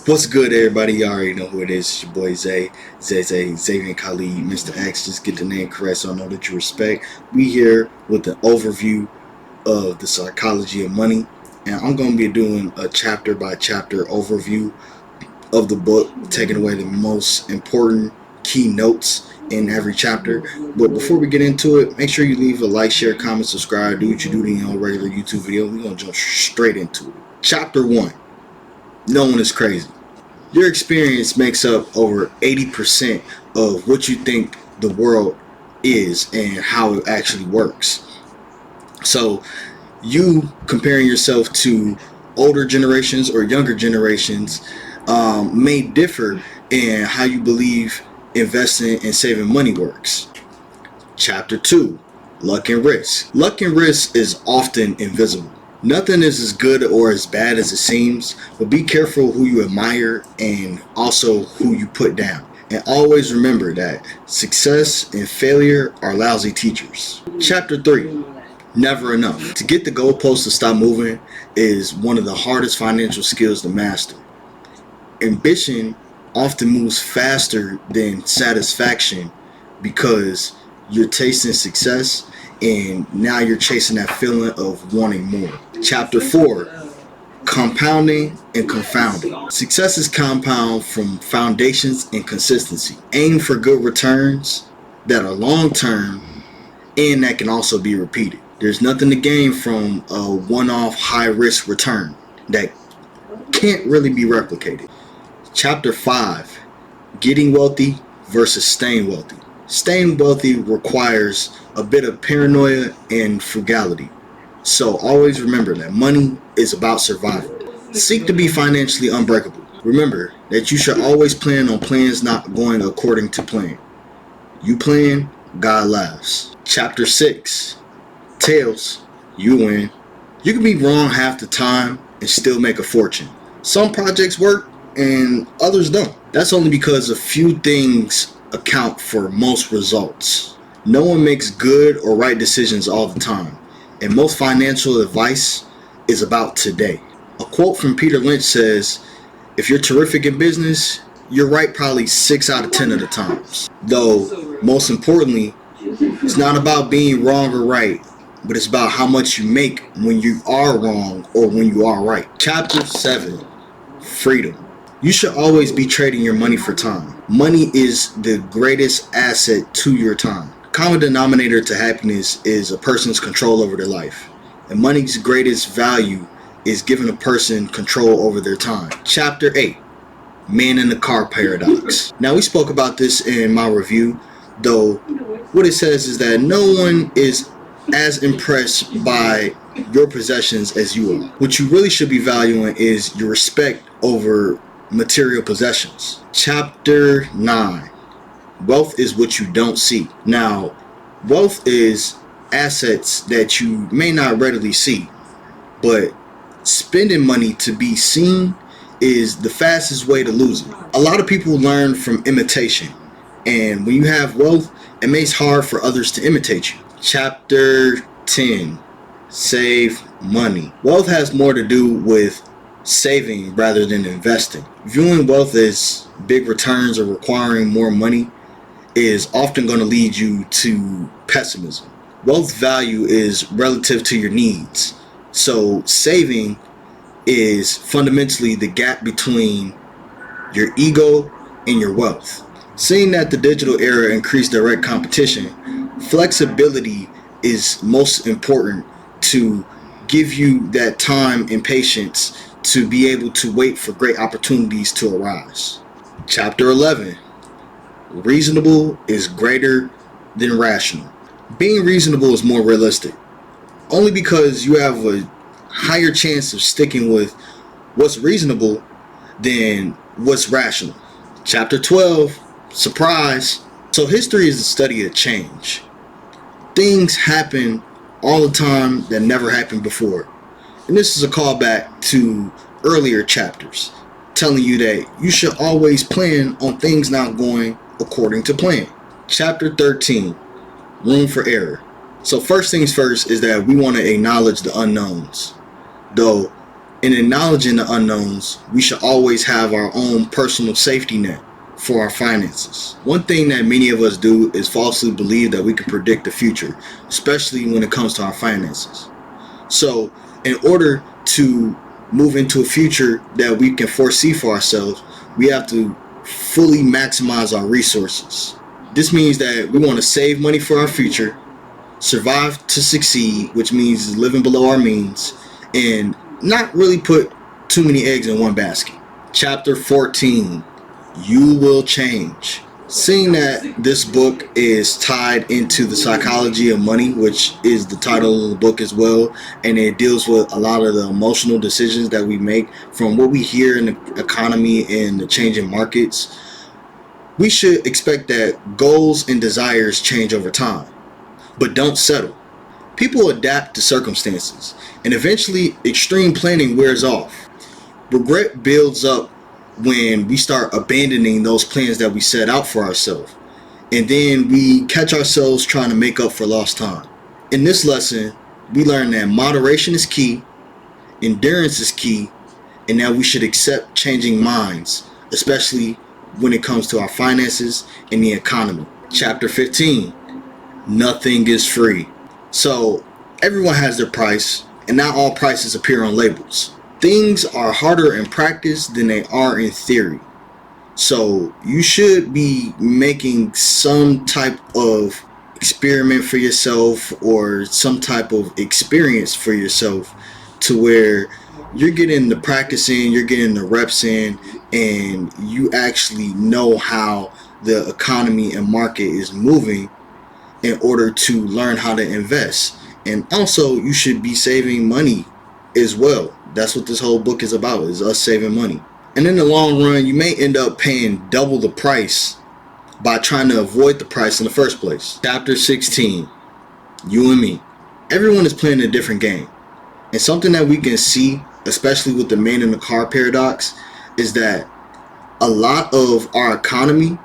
What's good, everybody? You already know who it is. It's your boy Zay, Xavier Khalid, Mr. X. Just get the name correct so I know that you respect. We here with the overview of the psychology of money, and I'm going to be doing a chapter by chapter overview of the book, taking away the most important key notes in every chapter. But before we get into it, make sure you leave a like, share, comment, subscribe, do what you do to your regular YouTube video. We're going to jump straight into it. Chapter 1. No one is crazy. Your experience makes up over 80% of what you think the world is and how it actually works. So you comparing yourself to older generations or younger generations may differ in how you believe investing and saving money works. Chapter 2. Luck and risk. Luck and risk is often invisible. Nothing is as good or as bad as it seems, but be careful who you admire and also who you put down. And always remember that success and failure are lousy teachers. Chapter 3. Never enough. To get the goalpost to stop moving is one of the hardest financial skills to master. Ambition often moves faster than satisfaction because you're tasting success and now you're chasing that feeling of wanting more. Chapter 4. Compounding and confounding. Success is compound from foundations and consistency. Aim for good returns that are long term and that can also be repeated. There's nothing to gain from a one-off high-risk return that can't really be replicated. Chapter 5. Getting wealthy versus staying wealthy. Staying wealthy requires a bit of paranoia and frugality. So always remember that money is about survival. Seek to be financially unbreakable. Remember that you should always plan on plans not going according to plan. You plan, God laughs. Chapter 6. Tails, you win. You can be wrong half the time and still make a fortune. Some projects work and others don't. That's only because a few things account for most results. No one makes good or right decisions all the time, and most financial advice is about today. A quote from Peter Lynch says, if you're terrific in business, you're right probably 6 out of 10 of the times. Though, most importantly, it's not about being wrong or right, but it's about how much you make when you are wrong or when you are right. Chapter 7. Freedom. You should always be trading your money for time. Money is the greatest asset to your time. Common denominator to happiness is a person's control over their life. And money's greatest value is giving a person control over their time. Chapter 8. Man in the car paradox. Now, we spoke about this in my review, though what it says is that no one is as impressed by your possessions as you are. What you really should be valuing is your respect over material possessions. Chapter 9. Wealth is what you don't see. Now, wealth is assets that you may not readily see, but spending money to be seen is the fastest way to lose it. A lot of people learn from imitation, and when you have wealth, it makes it hard for others to imitate you. Chapter 10. Save money. Wealth has more to do with saving rather than investing. Viewing wealth as big returns or requiring more money is often going to lead you to pessimism. Wealth value is relative to your needs. So saving is fundamentally the gap between your ego and your wealth. Seeing that the digital era increased direct competition, flexibility is most important to give you that time and patience to be able to wait for great opportunities to arise. Chapter 11. Reasonable is greater than rational. Being reasonable is more realistic, only because you have a higher chance of sticking with what's reasonable than what's rational. Chapter 12. Surprise. So history is the study of change. Things happen all the time that never happened before. And this is a callback to earlier chapters, telling you that you should always plan on things not going according to plan. Chapter 13. Room for error. So first things first is that we want to acknowledge the unknowns. Though In acknowledging the unknowns, we should always have our own personal safety net for our finances. One thing that many of us do is falsely believe that we can predict the future, especially when it comes to our finances. So, in order to move into a future that we can foresee for ourselves, we have to fully maximize our resources. This means that we want to save money for our future, survive to succeed, which means living below our means, and not really put too many eggs in one basket. Chapter 14, You Will Change. Seeing that this book is tied into the psychology of money, which is the title of the book as well, and it deals with a lot of the emotional decisions that we make from what we hear in the economy and the changing markets, we should expect that goals and desires change over time, but don't settle. People adapt to circumstances, and eventually extreme planning wears off. Regret builds up when we start abandoning those plans that we set out for ourselves, and then we catch ourselves trying to make up for lost time. In this lesson, we learn that moderation is key, endurance is key, and that we should accept changing minds, especially when it comes to our finances and the economy. Chapter 15, Nothing is free. So everyone has their price, and not all prices appear on labels. Things are harder in practice than they are in theory. So you should be making some type of experiment for yourself or some type of experience for yourself to where you're getting the practice in, you're getting the reps in, and you actually know how the economy and market is moving in order to learn how to invest. And also, you should be saving money as well. That's what this whole book is about, is us saving money. And in the long run, you may end up paying double the price by trying to avoid the price in the first place. Chapter 16, You and Me. Everyone is playing a different game. And something that we can see, especially with the man in the car paradox, is that a lot of our economy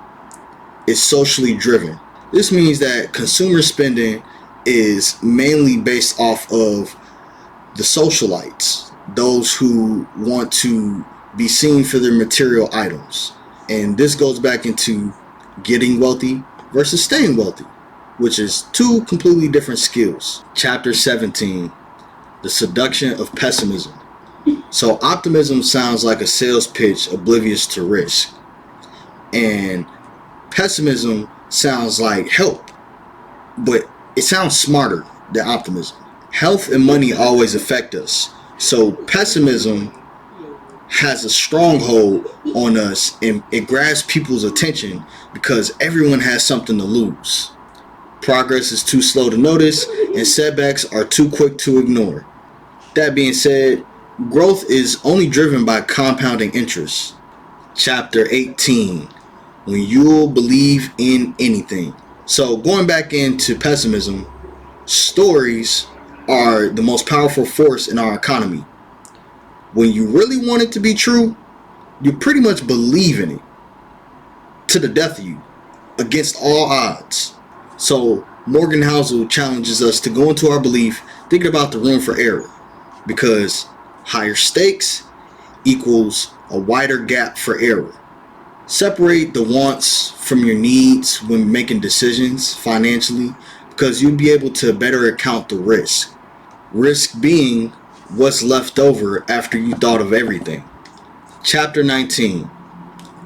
is socially driven. This means that consumer spending is mainly based off of the socialites, those who want to be seen for their material items. And this goes back into getting wealthy versus staying wealthy, which is two completely different skills. Chapter 17, The Seduction of Pessimism. So optimism sounds like a sales pitch oblivious to risk. And pessimism sounds like help, but it sounds smarter than optimism. Health and money always affect us. So pessimism has a stronghold on us, and it grabs people's attention because everyone has something to lose. Progress is too slow to notice, and setbacks are too quick to ignore. That being said, growth is only driven by compounding interest. Chapter 18, When You'll Believe in Anything. So going back into pessimism, stories are the most powerful force in our economy. When you really want it to be true, you pretty much believe in it to the death of you, against all odds. So Morgan Housel challenges us to go into our belief thinking about the room for error, because higher stakes equals a wider gap for error. Separate the wants from your needs when making decisions financially, because you'll be able to better account the risk. Risk being what's left over after you thought of everything. Chapter 19,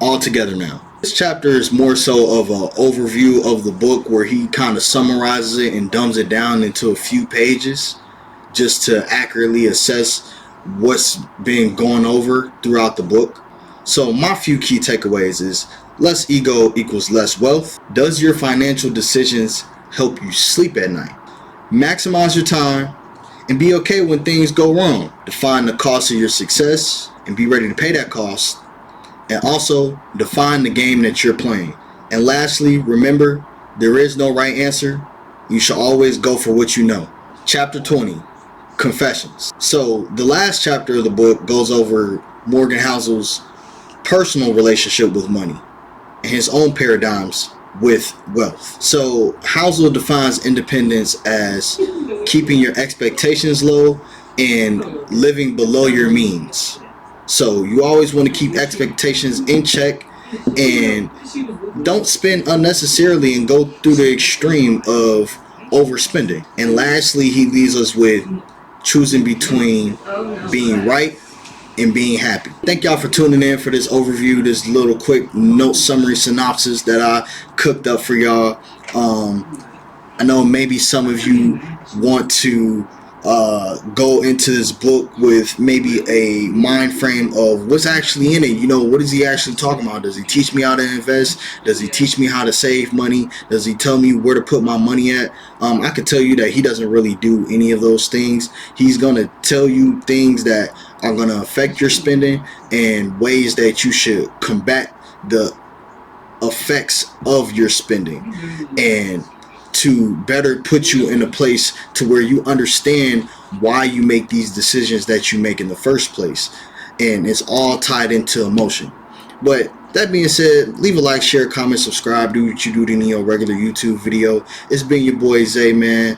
All Together Now. This chapter is more so of an overview of the book, where he kind of summarizes it and dumbs it down into a few pages just to accurately assess what's been going over throughout the book. So my few key takeaways is less ego equals less wealth. Does your financial decisions help you sleep at night? Maximize your time and be okay when things go wrong. Define the cost of your success and be ready to pay that cost. And also define the game that you're playing. And lastly, remember, there is no right answer. You should always go for what you know. Chapter 20, Confessions. So the last chapter of the book goes over Morgan Housel's personal relationship with money and his own paradigms with wealth. So Housel defines independence as keeping your expectations low and living below your means. So you always want to keep expectations in check and don't spend unnecessarily and go through the extreme of overspending. And lastly, he leaves us with choosing between being right and being happy. Thank y'all for tuning in for this overview, this little quick note summary synopsis that I cooked up for y'all. I know maybe some of you want to go into this book with maybe a mind frame of what's actually in it. You know, what is he actually talking about? Does he teach me how to invest? Does he teach me how to save money? Does he tell me where to put my money at? I can tell you that he doesn't really do any of those things. He's going to tell you things that are going to affect your spending and ways that you should combat the effects of your spending, and to better put you in a place to where you understand why you make these decisions that you make in the first place. And it's all tied into emotion. But that being said, leave a like, share, comment, subscribe, do what you do to any your regular YouTube video. It's been your boy Zay, man.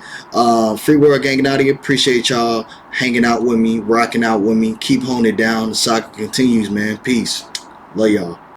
Free World Gang out here. Appreciate y'all hanging out with me, rocking out with me. Keep holding it down. The saga continues, man. Peace. Love y'all.